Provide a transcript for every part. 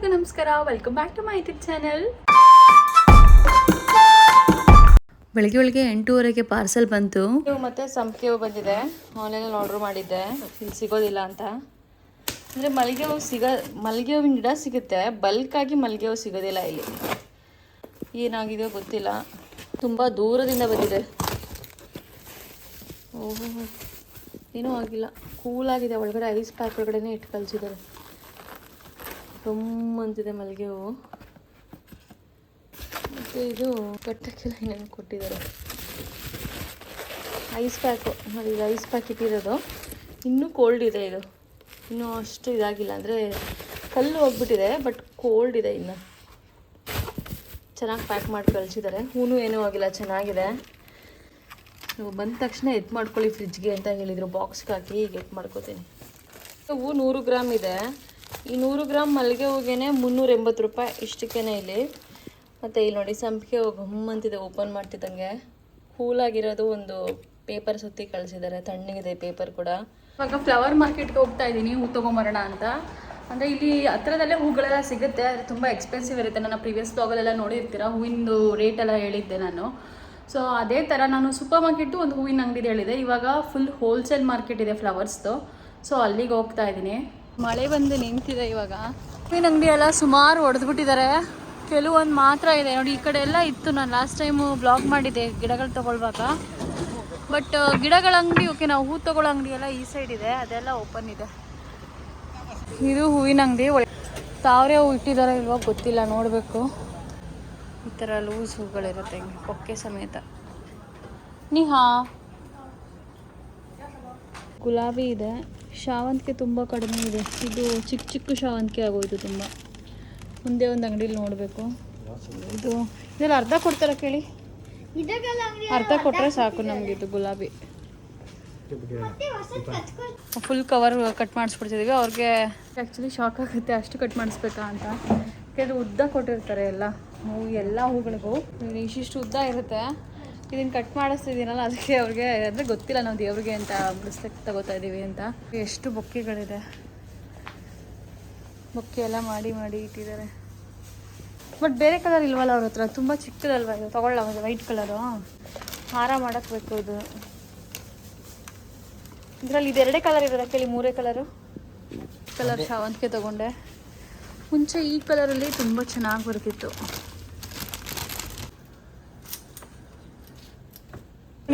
ಎಲ್ಲರಿಗೂ ನಮಸ್ಕಾರ, welcome back to my YouTube channel. ಬೆಳಗ್ಗೆ 8:30ಗೆ ಪಾರ್ಸೆಲ್ ಬಂತು. ಮತ್ತೆ ಸಂಪಿಗೆ ಹೂವು ಬಂದಿದೆ. ಆನ್ಲೈನಲ್ಲಿ ಆರ್ಡರ್ ಮಾಡಿದ್ದೆ, ಇಲ್ಲಿ ಸಿಗೋದಿಲ್ಲ ಅಂತ. ಅಂದರೆ ಮಲ್ಲಿಗೆ ಹೂವಿನ ಗಿಡ ಸಿಗುತ್ತೆ, ಬಲ್ಕಾಗಿ ಮಲ್ಲಿಗೆ ಹೂವು ಸಿಗೋದಿಲ್ಲ ಇಲ್ಲಿ. ಏನಾಗಿದೆಯೋ ಗೊತ್ತಿಲ್ಲ, ತುಂಬ ದೂರದಿಂದ ಬಂದಿದೆ. ಓಹೋ, ಏನೂ ಆಗಿಲ್ಲ, ಕೂಲಾಗಿದೆ. ಒಳಗಡೆ ಐಸ್ ಪ್ಯಾಕ್ ಒಳಗಡೆ ಇಟ್ಟು ಕಳಿಸಿದ್ದಾರೆ. ತುಂಬ ಅಂತಿದೆ ಮಲ್ಲಿಗೆ ಹೂವು. ಮತ್ತು ಇದು ಕಟ್ಟಕ್ಕೆಲ್ಲ ಏನೇನು ಕೊಟ್ಟಿದ್ದಾರೆ. ಐಸ್ ಪ್ಯಾಕು ನೋಡಿ, ಇದು ಐಸ್ ಪ್ಯಾಕ್ ಇಟ್ಟಿರೋದು. ಇನ್ನೂ ಕೋಲ್ಡ್ ಇದೆ ಇದು, ಇನ್ನೂ ಅಷ್ಟು ಇದಾಗಿಲ್ಲ. ಅಂದರೆ ಕಲ್ಲು ಹೋಗ್ಬಿಟ್ಟಿದೆ, ಬಟ್ ಕೋಲ್ಡ್ ಇದೆ ಇನ್ನು. ಚೆನ್ನಾಗಿ ಪ್ಯಾಕ್ ಮಾಡಿ ಕಳಿಸಿದ್ದಾರೆ. ಹೂವು ಏನೂ ಆಗಿಲ್ಲ, ಚೆನ್ನಾಗಿದೆ. ಬಂದ ತಕ್ಷಣ ಎತ್ ಮಾಡ್ಕೊಳ್ಳಿ ಫ್ರಿಜ್ಗೆ ಅಂತ ಹೇಳಿದರು. ಬಾಕ್ಸ್ಗೆ ಹಾಕಿ ಈಗ ಎತ್ ಮಾಡ್ಕೋತೀನಿ. ಹೂವು 100 ಗ್ರಾಮ್ ಇದೆ. ಈ 100 ಗ್ರಾಮ್ ಮಲ್ಲಿಗೆ ಹೂವಿಗೆ 380 ರೂಪಾಯಿ ಇಷ್ಟಕ್ಕೇ ಇಲ್ಲಿ. ಮತ್ತು ಇಲ್ಲಿ ನೋಡಿ ಸಂಪಿಗೆ ಹೂವು ಗಮ್ಮಂತಿದೆ ಓಪನ್ ಮಾಡ್ತಿದ್ದಂಗೆ. ಕೂಲಾಗಿರೋದು ಒಂದು ಪೇಪರ್ ಸುತ್ತಿ ಕಳಿಸಿದ್ದಾರೆ, ತಣ್ಣಗಿದೆ ಪೇಪರ್ ಕೂಡ. ಇವಾಗ ಫ್ಲವರ್ ಮಾರ್ಕೆಟ್ಗೆ ಹೋಗ್ತಾ ಇದ್ದೀನಿ ಹೂ ತೊಗೊಂಬರೋಣ ಅಂತ. ಅಂದರೆ ಇಲ್ಲಿ ಹತ್ರದಲ್ಲೇ ಹೂಗಳೆಲ್ಲ ಸಿಗುತ್ತೆ, ಆದರೆ ತುಂಬ ಎಕ್ಸ್ಪೆನ್ಸಿವ್ ಇರುತ್ತೆ. ನನ್ನ ಪ್ರೀವಿಯಸ್ ಬ್ಲಾಗಲ್ಲೆಲ್ಲ ನೋಡಿರ್ತೀರ, ಹೂವಿಂದು ರೇಟೆಲ್ಲ ಹೇಳಿದ್ದೆ ನಾನು. ಸೊ ಅದೇ ಥರ ನಾನು ಸೂಪರ್ ಮಾರ್ಕೆಟು ಒಂದು ಹೂವಿನ ಅಂಗಡಿ ಹೇಳಿದೆ. ಇವಾಗ ಫುಲ್ ಹೋಲ್ಸೇಲ್ ಮಾರ್ಕೆಟ್ ಇದೆ ಫ್ಲವರ್ಸ್ದು. ಸೊ ಅಲ್ಲಿಗೆ ಹೋಗ್ತಾ ಇದ್ದೀನಿ. ಮಳೆ ಬಂದು ನಿಂತಿದೆ ಇವಾಗ. ಹೂವಿನ ಅಂಗಡಿ ಎಲ್ಲ ಸುಮಾರು ಹೊಡೆದ್ಬಿಟ್ಟಿದ್ದಾರೆ, ಕೆಲವೊಂದು ಮಾತ್ರ ಇದೆ ನೋಡಿ. ಈ ಕಡೆ ಎಲ್ಲ ಇತ್ತು, ನಾನು ಲಾಸ್ಟ್ ಟೈಮು ಬ್ಲಾಗ್ ಮಾಡಿದ್ದೆ ಗಿಡಗಳು ತೊಗೊಳ್ವಾಗ. ಬಟ್ ಗಿಡಗಳ ಅಂಗಡಿ ಓಕೆ, ನಾವು ಹೂ ತೊಗೊಳ್ಳೋ ಅಂಗಡಿ ಎಲ್ಲ ಈ ಸೈಡ್ ಇದೆ, ಅದೆಲ್ಲ ಓಪನ್ ಇದೆ. ಇದು ಹೂವಿನ ಅಂಗಡಿ. ತಾವರೆ ಹೂ ಇಟ್ಟಿದ್ದಾರೆ ಇಲ್ವೋ ಗೊತ್ತಿಲ್ಲ, ನೋಡಬೇಕು. ಈ ಥರ ಲೂಸ್ ಹೂಗಳಿರುತ್ತೆ ಹಿಂಗೆ ಕೊಕ್ಕೆ ಸಮೇತ. ನಿಹಾ ಗುಲಾಬಿ ಇದೆ, ಶಾವಂತಿಗೆ ತುಂಬ ಕಡಿಮೆ ಇದೆ. ಇದು ಚಿಕ್ಕ ಚಿಕ್ಕ ಶಾವಂತಿಗೆ ಆಗೋಯ್ತು ತುಂಬ. ಮುಂದೆ ಒಂದು ಅಂಗಡಿಲಿ ನೋಡಬೇಕು. ಇದೆಲ್ಲ ಅರ್ಧ ಕೊಡ್ತಾರ ಕೇಳಿ, ಅರ್ಧ ಕೊಟ್ಟರೆ ಸಾಕು ನಮಗೆ. ಇದು ಗುಲಾಬಿ ಫುಲ್ ಕವರ್ ಕಟ್ ಮಾಡಿಸ್ಬಿಡ್ತಿದ್ದೀವಿ. ಅವ್ರಿಗೆ ಆ್ಯಕ್ಚುಲಿ ಶಾಕ್ ಆಗುತ್ತೆ, ಅಷ್ಟು ಕಟ್ ಮಾಡಿಸ್ಬೇಕಾ ಅಂತ. ಯಾಕೆಂದರೆ ಉದ್ದ ಕೊಟ್ಟಿರ್ತಾರೆ ಎಲ್ಲ ಹೂವು, ಎಲ್ಲ ಹೂಗಳಿಗೂ ಇಷ್ಟಿಷ್ಟು ಉದ್ದ ಇರುತ್ತೆ. ಇದನ್ನು ಕಟ್ ಮಾಡಿಸ್ತಿದ್ದೀನಲ್ಲ, ಅದಕ್ಕೆ ಅವ್ರಿಗೆ ಅಂದರೆ ಗೊತ್ತಿಲ್ಲ ನಾವು ದೇವ್ರಿಗೆ ಅಂತ ಬಿಡಿಸ್ಲಿಕ್ಕೆ ತಗೋತಾ ಇದ್ದೀವಿ ಅಂತ. ಎಷ್ಟು ಬೊಕ್ಕೆಗಳಿದೆ, ಬೊಕ್ಕೆ ಎಲ್ಲ ಮಾಡಿ ಮಾಡಿ ಇಟ್ಟಿದ್ದಾರೆ. ಬಟ್ ಬೇರೆ ಕಲರ್ ಇಲ್ವಲ್ಲ ಅವ್ರ ಹತ್ರ, ತುಂಬ ಚಿಕ್ಕದಲ್ವ ಇದು. ತೊಗೊಳ್ಳ ವೈಟ್ ಕಲರು ಹಾರ ಮಾಡೋಕ್ಕೆ ಬೇಕು ಇದು. ಇದರಲ್ಲಿ ಇದು 2 ಕಲರ್ ಇರೋದಕ್ಕೆ ಇಲ್ಲಿ 3 ಕಲರು. ಕಲರ್ ಶಾವಂತಿಗೆ ತೊಗೊಂಡೆ. ಮುಂಚೆ ಈ ಕಲರಲ್ಲಿ ತುಂಬ ಚೆನ್ನಾಗಿ ಬರ್ತಿತ್ತು.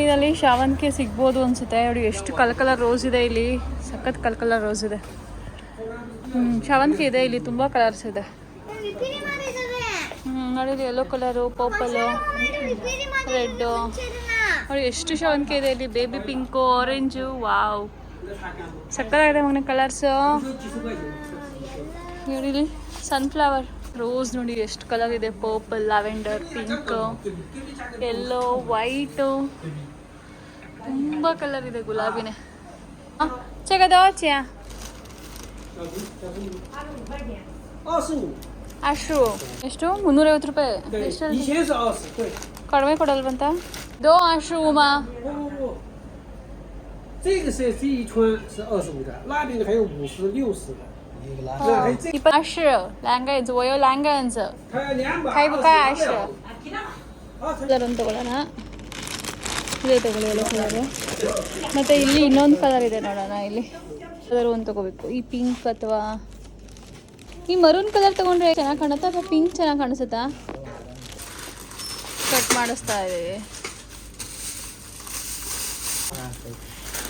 ಇದರಲ್ಲಿ ಶಾವಂತಿಗೆ ಸಿಗ್ಬೋದು ಅನಿಸುತ್ತೆ ನೋಡಿ. ಎಷ್ಟು ಕಲರ್ ರೋಸ್ ಇದೆ ಇಲ್ಲಿ, ಸಖತ್ ಕಲರ್ ರೋಸ್ ಇದೆ. ಶಾವಂತಿಗೆ ಇದೆ ಇಲ್ಲಿ, ತುಂಬ ಕಲರ್ಸ್ ಇದೆ. ನೋಡಿ, ಯೆಲ್ಲೋ ಕಲರು, ಪರ್ಪಲು, ರೆಡ್ಡು. ನೋಡಿ ಎಷ್ಟು ಶಾವಂತಿಗೆ ಇದೆ ಇಲ್ಲಿ. ಬೇಬಿ ಪಿಂಕು, ಆರೆಂಜು, ವಾವ್ ಸಕ್ಕತ್ತಾಗಿದೆ ಮಗನ ಕಲರ್ಸು. ನೋಡಿ ಇಲ್ಲಿ ಸನ್ಫ್ಲವರ್ ರೋಸ್ ನೋಡಿ ಎಷ್ಟು ಕಲರ್ ಇದೆ. Purple, lavender, pink, yellow, white, ತುಂಬ ಕಲರ್ ಇದೆ. ಗುಲಾಬಿನೇ ಚೆಗದೋಚ್ಯಾ ಅಷ್ಟು ಎಷ್ಟು 350 ರೂಪಾಯಿ. ಎಷ್ಟು ಕಡಿಮೆ ಕೊಡಲ್ವಂತ? ದೋ ಅಷ್ಟು ಉಮಾ.这个是这一串是25的，那边还有50、60的。20language，我有language。它要200。开不开20？ಕಲರ್ ಒಂದು ತೊಗೊಳ್ಳೋಣ. ಇದೇ ತೊಗೊಳ್ಳಿ, ಎಲ್ಲ ಕಲರು. ಮತ್ತು ಇಲ್ಲಿ ಇನ್ನೊಂದು ಕಲರ್ ಇದೆ ನೋಡೋಣ. ಇಲ್ಲಿ ಕಲರ್ ಒಂದು ತೊಗೋಬೇಕು. ಈ ಪಿಂಕ್ ಅಥವಾ ಈ ಮರೂನ್ ಕಲರ್ ತೊಗೊಂಡ್ರೆ ಚೆನ್ನಾಗಿ ಕಾಣುತ್ತಾ ಅಥವಾ ಪಿಂಕ್ ಚೆನ್ನಾಗಿ ಕಾಣಿಸುತ್ತಾ? ಕಟ್ ಮಾಡಿಸ್ತಾ ಇದ್ದೀವಿ.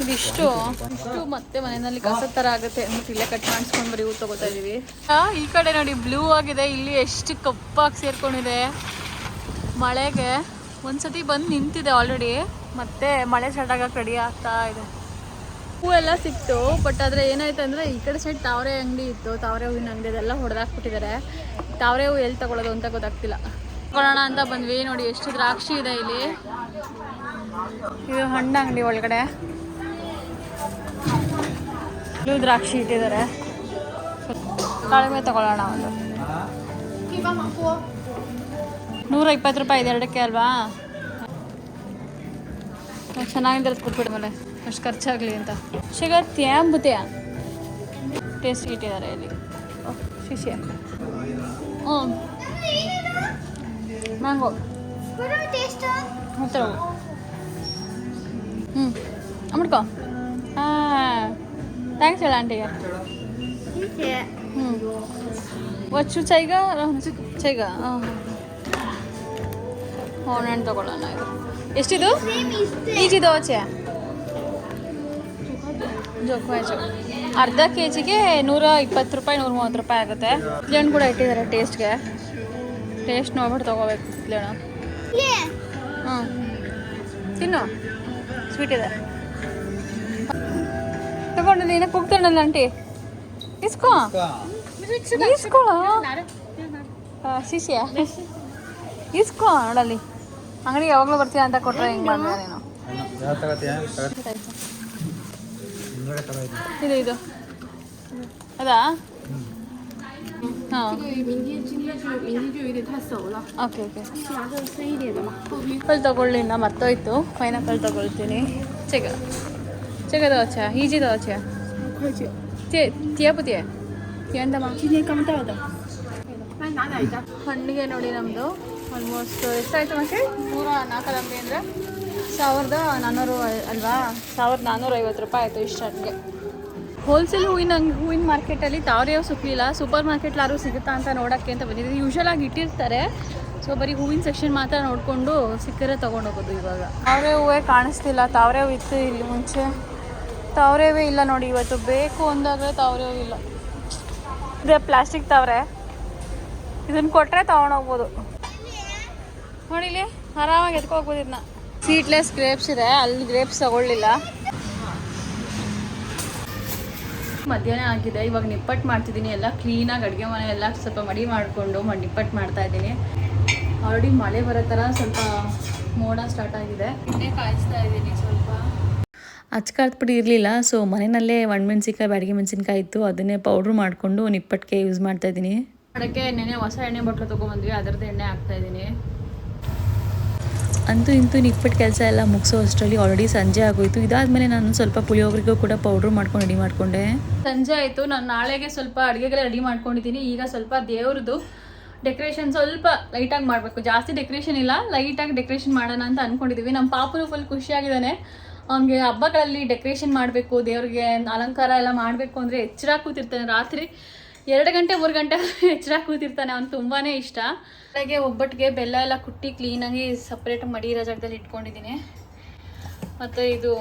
ಇದಿಷ್ಟು ಮತ್ತೆ ಮನೆಯಲ್ಲಿ ಕಸದ ಥರ ಆಗುತ್ತೆ ಅಂದ್ಬಿಟ್ಟು ಇಲ್ಲೇ ಕಟ್ ಮಾಡಿಸ್ಕೊಂಡು ಬರೀ ಹೂ ತೊಗೋತಾ ಇದ್ದೀವಿ. ಈ ಕಡೆ ನೋಡಿ ಬ್ಲೂ ಆಗಿದೆ, ಇಲ್ಲಿ ಎಷ್ಟು ಕಪ್ಪಾಗಿ ಸೇರ್ಕೊಂಡಿದೆ. ಮಳೆಗೆ ಒಂದ್ಸತಿ ಬಂದು ನಿಂತಿದೆ ಆಲ್ರೆಡಿ, ಮತ್ತೆ ಮಳೆ ಸ್ಟಾರ್ಟ್ ಆಗಕ್ಕೆ ರೆಡಿ ಆಗ್ತಾ ಇದೆ. ಹೂವೆಲ್ಲ ಸಿಕ್ತು, ಬಟ್ ಆದರೆ ಏನಾಯ್ತು ಅಂದರೆ ಈ ಕಡೆ ಸೈಡ್ ತಾವರೆ ಅಂಗಡಿ ಇತ್ತು, ತಾವರೆ ಹೂವಿನ ಅಂಗಡಿ ಅದೆಲ್ಲ ಹೊಡೆದಾಕ್ಬಿಟ್ಟಿದ್ದಾರೆ. ತಾವರೆ ಹೂವು ಎಲ್ಲಿ ತಗೊಳ್ಳೋದು ಅಂತ ಗೊತ್ತಾಗ್ತಿಲ್ಲ. ತಗೊಳ್ಳೋಣ ಅಂತ ಬಂದ್ವಿ. ನೋಡಿ ಎಷ್ಟು ದ್ರಾಕ್ಷಿ ಇದೆ ಇಲ್ಲಿ. ಇದು ಹಣ್ಣು ಅಂಗಡಿ ಒಳಗಡೆ. ಇದು ದ್ರಾಕ್ಷಿ ಇಟ್ಟಿದ್ದಾರೆ. ಕಡಿಮೆ ತಗೊಳ್ಳೋಣ. ಒಂದು 120 ರೂಪಾಯಿ ಇದೆ ಎರಡಕ್ಕೆ ಅಲ್ವಾ? ಚೆನ್ನಾಗಿರೋದು ಕೊಟ್ಬಿಡ್ಮೇಲೆ ಅಷ್ಟು ಖರ್ಚಾಗಲಿ ಅಂತ. ಸಿಗತ್ಯಾ ಬುತ್ಯಾ ಟೇಸ್ಟ್ ಇಟ್ಟಿದ್ದಾರೆ ಇಲ್ಲಿ. ಶಿಷ್ಯ ಹ್ಞೂ ಮ್ಯಾಂಗೋ ಟೇಸ್ಟ್ ಹತ್ರ ಹ್ಞೂ ಅಮ್ಮಿಡ್ಕೊ ಹಾಂ ಥ್ಯಾಂಕ್ಸ್ ಹೇಳ ಆಂಟಿಗೆ ಹ್ಞೂ వచ్చు ಚೈಗಾ ಚೈಗಾ ಹಾಂ ನಾನು ತಗೊಳ್ಳೋಣ ಇದು ಎಷ್ಟಿದು ಈಜಿದು ಆಚೆ ಜೋಕ್ವಾಜು ಅರ್ಧ ಕೆ ಜಿಗೆ 120 ರೂಪಾಯಿ 130 ರೂಪಾಯಿ ಆಗುತ್ತೆ ಇಲ್ಲೇನು ಕೂಡ ಇಟ್ಟಿದ್ದಾರೆ ಟೇಸ್ಟ್ಗೆ ಟೇಸ್ಟ್ ನೋಡ್ಬಿಟ್ಟು ತೊಗೋಬೇಕು ಇಲ್ಲೇಣ ಹ್ಞೂ ತಿನ್ನು ಸ್ವೀಟ್ ಇದೆ ತಗೊಂಡು ನೀನು ಕೂಗ್ತಾಳಲ್ಲ ಆಂಟಿ ಇಸ್ಕೋ ಇಸ್ಕೊಳ ಶಿಷ್ಯ ಇಸ್ಕೋ ನೋಡಲ್ಲಿ ಅಂಗಡಿ ಯಾವಾಗಲೂ ಬರ್ತೀಯ ಅಂತ ಕೊಟ್ಟರೆ ಹಿಂಗೆ ಮಾಡಿದೆ ನೀನು ಇದು ಇದು ಅದಾ ಹಾಂ ಓಕೆ ಓಕೆ ಪೈನಾಪಲ್ ತಗೊಳ್ಳಿ ನಾ ಮರ್ತೋಯ್ತು ಪೈನಾಪಲ್ ತಗೊಳ್ತೀನಿ ಚೆಗ ಚೆಗ ದೋಚ ಈಜಿ ದೋಚ ತಿಯ ಪುತಿಯ ಎಂತಮ್ಮ ಹಣ್ಣಿಗೆ ನೋಡಿ ನಮ್ಮದು ಆಲ್ಮೋಸ್ಟ್ ಎಷ್ಟಾಯ್ತು ಮತ್ತೆ 104 ಅಂಗಡಿ ಅಂದರೆ 1400 ಅಲ್ವಾ 1450 ರೂಪಾಯಿ ಆಯಿತು ಇಷ್ಟು ಹಣ್ಣಿಗೆ ಹೋಲ್ಸೇಲ್ ಹೂವಿನ ಮಾರ್ಕೆಟಲ್ಲಿ ತಾವ್ರೇವು ಸಿಕ್ಕಲಿಲ್ಲ ಸೂಪರ್ ಮಾರ್ಕೆಟ್ಲಾರು ಸಿಗುತ್ತಾ ಅಂತ ನೋಡೋಕ್ಕೆ ಅಂತ ಬಂದಿದ್ದೀವಿ ಯೂಶಲ್ ಆಗಿ ಇಟ್ಟಿರ್ತಾರೆ ಸೊ ಬರೀ ಹೂವಿನ ಸೆಕ್ಷನ್ ಮಾತ್ರ ನೋಡಿಕೊಂಡು ಸಿಕ್ಕರೆ ತೊಗೊಂಡೋಗೋದು ಇವಾಗ ತಾವ್ರೆ ಹೂವೇ ಕಾಣಿಸ್ತಿಲ್ಲ ತಾವ್ರೆ ಹೂವು ಇತ್ತು ಇಲ್ಲಿ ಮುಂಚೆ ತಾವ್ರೇವೇ ಇಲ್ಲ ನೋಡಿ ಇವತ್ತು ಬೇಕು ಅಂದಾಗಲೇ ತಾವ್ರೆ ಹೂವು ಇಲ್ಲ ಇದೇ ಪ್ಲಾಸ್ಟಿಕ್ ತಾವ್ರೆ ಇದನ್ನು ಕೊಟ್ಟರೆ ತೊಗೊಂಡೋಗ್ಬೋದು ನೋಡಿಲಿ ಆರಾಮಾಗಿ ಎತ್ಕೋಗ್ಬೋದು ಇದನ್ನ ಸೀಡ್ಲೆಸ್ ಗ್ರೇಪ್ಸ್ ಇದೆ ಅಲ್ಲಿ ಗ್ರೇಪ್ಸ್ ತಗೊಳ್ಳಿಲ್ಲ ಮಧ್ಯಾಹ್ನ ಆಗಿದೆ ಇವಾಗ ನಿಪ್ಪಟ್ಟು ಮಾಡ್ತಿದ್ದೀನಿ ಎಲ್ಲ ಕ್ಲೀನಾಗಿ ಅಡುಗೆ ಮನೆ ಎಲ್ಲ ಸ್ವಲ್ಪ ಮಡಿ ಮಾಡಿಕೊಂಡು ನಿಪ್ಪಟ್ಟು ಮಾಡ್ತಾ ಇದ್ದೀನಿ ಆಲ್ರೆಡಿ ಮಳೆ ಬರೋ ಥರ ಸ್ವಲ್ಪ ಮೋಡ ಸ್ಟಾರ್ಟ್ ಆಗಿದೆ ಎಣ್ಣೆ ಕಾಯಿಸ್ತಾ ಇದ್ದೀನಿ ಸ್ವಲ್ಪ ಅಚ್ಕಾರದ ಪುಡಿ ಇರಲಿಲ್ಲ ಸೊ ಮನೆಯಲ್ಲೇ ಒಣಮೆಣ್ಸಿನ್ಕಾಯಿ ಬ್ಯಾಡಗಿ ಮೆಣಸಿನ್ಕಾಯಿ ಇತ್ತು ಅದನ್ನೇ ಪೌಡ್ರ್ ಮಾಡಿಕೊಂಡು ನಿಪ್ಪಟ್ಟಿಗೆ ಯೂಸ್ ಮಾಡ್ತಾ ಇದ್ದೀನಿ ಅದಕ್ಕೆ ನೆನೆ ಹೊಸ ಎಣ್ಣೆ ಬಟ್ಲು ತೊಗೊಂಬಂದ್ವಿ ಅದರದ್ದು ಎಣ್ಣೆ ಹಾಕ್ತಾಯಿದ್ದೀನಿ ಅಂತೂ ಇಂತೂ ನಿಪ್ಪಟ್ಟು ಕೆಲಸ ಎಲ್ಲ ಮುಗಿಸೋ ಅಷ್ಟರಲ್ಲಿ ಆಲ್ರೆಡಿ ಸಂಜೆ ಆಗೋಯಿತು ಇದಾದಮೇಲೆ ನಾನು ಸ್ವಲ್ಪ ಪುಳಿಯೋಗರಿಗೂ ಕೂಡ ಪೌಡ್ರ್ ಮಾಡ್ಕೊಂಡು ರೆಡಿ ಮಾಡಿಕೊಂಡೆ ಸಂಜೆ ಆಯಿತು ನಾನು ನಾಳೆಗೆ ಸ್ವಲ್ಪ ಅಡುಗೆಗೆಲ್ಲ ರೆಡಿ ಮಾಡ್ಕೊಂಡಿದ್ದೀನಿ ಈಗ ಸ್ವಲ್ಪ ದೇವ್ರದ್ದು ಡೆಕೋರೇಷನ್ ಸ್ವಲ್ಪ ಲೈಟಾಗಿ ಮಾಡಬೇಕು ಜಾಸ್ತಿ ಡೆಕೋರೇಷನ್ ಇಲ್ಲ ಲೈಟಾಗಿ ಡೆಕೋರೇಷನ್ ಮಾಡೋಣ ಅಂತ ಅಂದ್ಕೊಂಡಿದ್ದೀವಿ ನಮ್ಮ ಪಾಪನು ಫುಲ್ ಖುಷಿಯಾಗಿದ್ದಾನೆ ಅವ್ನಿಗೆ ಹಬ್ಬಗಳಲ್ಲಿ ಡೆಕೋರೇಷನ್ ಮಾಡಬೇಕು ದೇವ್ರಿಗೆ ಅಲಂಕಾರ ಎಲ್ಲ ಮಾಡಬೇಕು ಅಂದರೆ ಎಚ್ಚರ ಕೂತಿರ್ತಾನೆ ರಾತ್ರಿ 2 ಗಂಟೆ 3 ಗಂಟೆ ಎಚ್ಚರ ಕೂತಿರ್ತಾನೆ ಅವ್ನು ತುಂಬಾ ಇಷ್ಟ ಬೆಳಗ್ಗೆ ಒಬ್ಬಟ್ಟಿಗೆ ಬೆಲ್ಲ ಎಲ್ಲ ಕುಟ್ಟಿ ಕ್ಲೀನಾಗಿ ಸಪ್ರೇಟ್ ಮಡಿ ಇರೋ ಜಾಗದಲ್ಲಿ ಇಟ್ಕೊಂಡಿದ್ದೀನಿ ಮತ್ತು ಇದು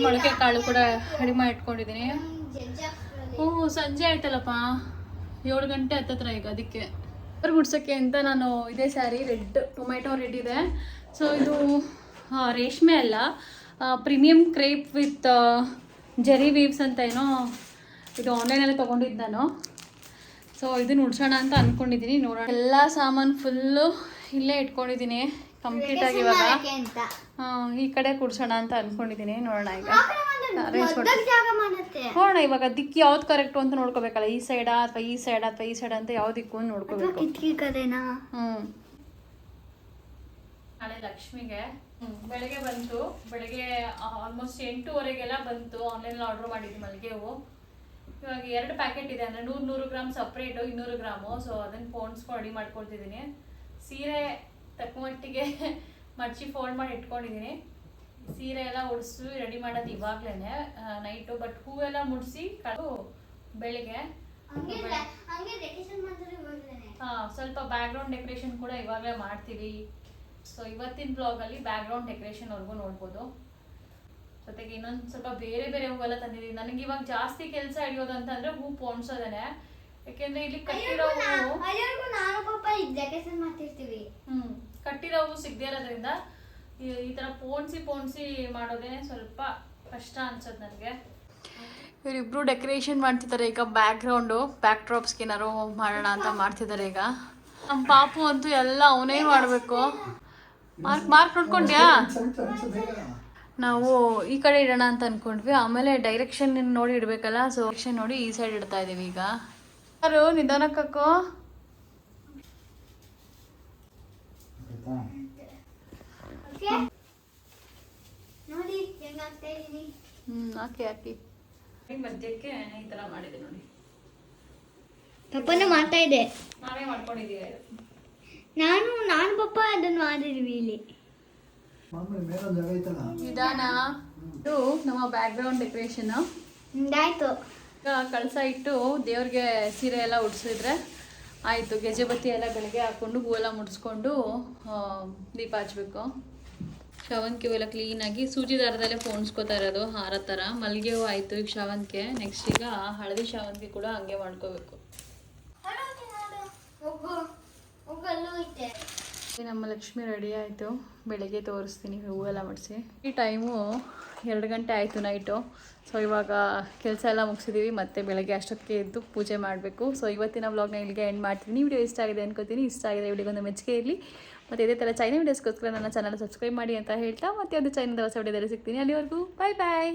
ಮೊಳಕೆ ಕಾಳು ಕೂಡ ರೆಡಿ ಮಾಡಿ ಇಟ್ಕೊಂಡಿದ್ದೀನಿ ಹ್ಞೂ ಸಂಜೆ ಆಯ್ತಲ್ಲಪ್ಪ 7 ಗಂಟೆ ಹತ್ತತ್ರ ಈಗ ಅದಕ್ಕೆ ಗುಡ್ಸೋಕ್ಕೆ ಅಂತ ನಾನು ಇದೇ ಸ್ಯಾರಿ ರೆಡ್ ಟೊಮೆಟೊ ರೆಡ್ ಇದೆ ಸೊ ಇದು ರೇಷ್ಮೆ ಅಲ್ಲ premium crepe with Jerry views ಅಂತ ಏನೋ ಇದು ಆನ್ಲೈನಲ್ಲಿ ತೊಗೊಂಡಿದ್ದು ನಾನು ಸೊ ಇದನ್ನ ಉಡ್ಸೋಣ ಅಂತ ಅಂದ್ಕೊಂಡಿದ್ದೀನಿ ನೋಡೋಣ ಎಲ್ಲ ಸಾಮಾನು ಫುಲ್ಲು ಇಲ್ಲೇ ಇಟ್ಕೊಂಡಿದ್ದೀನಿ ಕಂಪ್ಲೀಟಾಗಿ ಇವಾಗ ಈ ಕಡೆ ಕುಡ್ಸೋಣ ಅಂತ ಅಂದ್ಕೊಂಡಿದ್ದೀನಿ ನೋಡೋಣ ಈಗ ನೋಡೋಣ ಇವಾಗ ದಿಕ್ಕು ಯಾವ್ದು ಕರೆಕ್ಟು ಅಂತ ನೋಡ್ಕೋಬೇಕಲ್ಲ ಈ ಸೈಡಾ ಅಥವಾ ಈ ಸೈಡ್ ಅಥವಾ ಈ ಸೈಡ್ ಅಂತ ಯಾವ ದಿಕ್ಕು ಅಂತ ನೋಡ್ಕೋಬೇಕು ನಾಳೆ ಲಕ್ಷ್ಮಿಗೆ ಬೆಳಗ್ಗೆ ಬಂತು ಬೆಳಗ್ಗೆ ಆಲ್ಮೋಸ್ಟ್ 8:30 ಬಂತು ಆನ್ಲೈನ್ ಆರ್ಡರ್ ಮಾಡಿದ್ವಿ ಮಲ್ಲಿಗೆ ಹೂವು ಇವಾಗ 2 ಪ್ಯಾಕೆಟ್ ಇದೆ ಅಂದರೆ 100 ಗ್ರಾಮ್ ಸಪ್ರೇಟು 200 ಗ್ರಾಮು ಸೊ ಅದನ್ನು ಪೋಣಿಸ್ಕೊಂಡು ರೆಡಿ ಮಾಡ್ಕೊಳ್ತಿದ್ದೀನಿ ಸೀರೆ ತಕ್ಕ ಮಟ್ಟಿಗೆ ಮಡ್ಚಿ ಫೋಲ್ಡ್ ಮಾಡಿ ಇಟ್ಕೊಂಡಿದ್ದೀನಿ ಸೀರೆ ಎಲ್ಲ ಉಡಿಸಿ ರೆಡಿ ಮಾಡೋದು ಇವಾಗಲೇ ನೈಟು ಬಟ್ ಹೂವೆಲ್ಲ ಮುಡಿಸಿ ಕಳು ಬೆಳಿಗ್ಗೆ ಸ್ವಲ್ಪ ಬ್ಯಾಕ್ಗ್ರೌಂಡ್ ಡೆಕೋರೇಷನ್ ಕೂಡ ಇವಾಗಲೇ ಮಾಡ್ತೀವಿ ಸೊ ಇವತ್ತಿನ ಬ್ಲಾಗಲ್ಲಿ ಬ್ಯಾಕ್ಗ್ರೌಂಡ್ ಡೆಕೋರೇಷನ್ವರೆಗೂ ನೋಡ್ಬೋದು ಜೊತೆಗೆ ಇನ್ನೊಂದು ಸ್ವಲ್ಪ ಬೇರೆ ಬೇರೆ ಹೂವೆಲ್ಲ ತಂದಿದ್ದೀನಿ ನನಗೆ ಇವಾಗ ಜಾಸ್ತಿ ಕೆಲಸ ಹಿಡಿಯೋದು ಅಂತಂದರೆ ಹೂ ಪೋಣಿಸೋದೇನೆ ಯಾಕೆಂದರೆ ಇಲ್ಲಿ ಕಟ್ಟಿರೋ ಹೂವು ಕಟ್ಟಿರೋ ಹೂವು ಸಿಗದೇ ಇರೋದ್ರಿಂದ ಈ ಥರ ಪೋಣಿಸಿ ಮಾಡೋದೇ ಸ್ವಲ್ಪ ಕಷ್ಟ ಅನ್ಸೋದು ನನಗೆ ಇವರಿಬ್ರು ಡೆಕೋರೇಷನ್ ಮಾಡ್ತಿದ್ದಾರೆ ಈಗ ಬ್ಯಾಕ್ಗ್ರೌಂಡು ಬ್ಯಾಕ್ ಡ್ರಾಪ್ಸ್ಗೆ ಏನಾರು ಮಾಡೋಣ ಅಂತ ಮಾಡ್ತಿದ್ದಾರೆ ಈಗ ನಮ್ಮ ಪಾಪು ಅಂತೂ ಎಲ್ಲ ಅವನೇ ಮಾಡಬೇಕು ಮಾರ್ಕ್ ನೋಡ್ಕೊಂಡ್ಯಾ ನಾವು ಈ ಕಡೆ ಇಡೋಣ ಅಂತ ಅನ್ಕೊಂಡ್ವಿ ಆಮೇಲೆ ಡೈರೆಕ್ಷನ್ ನೋಡಿ ಇಡಬೇಕಲ್ಲ ಸೊ ಡೈರೆಕ್ಷನ್ ನೋಡಿ ಈ ಸೈಡ್ ಇಡ್ತಾ ಇದೀವಿ ಈಗ ಯಾರು ನಿಧಾನಕ್ಕೋ ಹಾಕಿ ಮಧ್ಯಕ್ಕೆ ಈ ಥರ ಮಾಡಿದೆ ನೋಡಿ ಪಪ್ಪನೂ ಮಾಡ್ತಾ ಇದೆ. ನಾವೇ ಮಾಡ್ಕೊಂಡಿದ್ದೀವಿ. ನಾನು ಪಪ್ಪ ಅದನ್ನು ಮಾಡಿದ್ವಿ ಇಲ್ಲಿ. ನಿಧಾನ. ಇದು ನಮ್ಮ ಬ್ಯಾಕ್ ಗ್ರೌಂಡ್ ಡೆಕೋರೇಷನ್. ಆಯ್ತು. ಈಗ ಕಳಸ ಇಟ್ಟು ದೇವ್ರಿಗೆ ಸೀರೆ ಎಲ್ಲ ಉಡ್ಸಿದ್ರೆ ಆಯಿತು. ಗೆಜೆ ಬತ್ತಿ ಎಲ್ಲ ಬೆಳಗ್ಗೆ ಹಾಕ್ಕೊಂಡು ಹೂವೆಲ್ಲ ಮುಡಿಸ್ಕೊಂಡು ದೀಪ ಹಚ್ಬೇಕು. ಶಾವಂತಿಗೆ ಹೂವೆಲ್ಲ ಕ್ಲೀನಾಗಿ ಸೂಜಿ ದಾರದಲ್ಲೇ ಪೋಣಿಸ್ಕೋತಾ ಇರೋದು ಹಾರ ಥರ. ಮಲ್ಲಿಗೆ ಹೂವು ಆಯಿತು. ಈಗ ಶಾವಂತಿಗೆ ನೆಕ್ಸ್ಟ್ ಈಗ ಹಳದಿ ಶಾವಂತಿಗೆ ಕೂಡ ಹಂಗೆ ಮಾಡ್ಕೋಬೇಕು. ನಮ್ಮ ಲಕ್ಷ್ಮಿ ರೆಡಿ ಆಯಿತು. ಬೆಳಗ್ಗೆ ತೋರಿಸ್ತೀನಿ ಹೂವೆಲ್ಲ ಮಾಡಿಸಿ. ಈ ಟೈಮು 2 ಗಂಟೆ ಆಯಿತು ನೈಟು. ಸೊ ಇವಾಗ ಕೆಲಸ ಎಲ್ಲ ಮುಗಿಸಿದ್ದೀವಿ. ಮತ್ತೆ ಬೆಳಗ್ಗೆ ಅಷ್ಟೊತ್ತಿಗೆ ಎದ್ದು ಪೂಜೆ ಮಾಡಬೇಕು. ಸೊ ಇವತ್ತಿನ ವ್ಲಾಗ್ನ ಇಲ್ಲಿಗೆ ಎಂಡ್ ಮಾಡ್ತೀನಿ. ವಿಡಿಯೋ ಇಷ್ಟ ಆಗಿದೆ ಅನ್ಕೋತೀನಿ. ಇಷ್ಟ ಆಗಿದೆ ವಿಡಿಯೋಗೊಂದು ಮೆಚ್ಚುಗೆ ಇರಲಿ. ಮತ್ತು ಇದೇ ಥರ ಚೈನಾ ವಿಡಿಯೋಸ್ಗೋಸ್ಕರ ನನ್ನ ಚಾನಲ್ ಸಬ್ಸ್ಕ್ರೈಬ್ ಮಾಡಿ ಅಂತ ಹೇಳ್ತಾ ಮತ್ತೆ ಒಂದು ಚೈನಾದ ಹೊಸ ವಿಡಿಯೋದಲ್ಲಿ ಸಿಗ್ತೀನಿ. ಅಲ್ಲಿವರೆಗೂ ಬಾಯ್ ಬಾಯ್.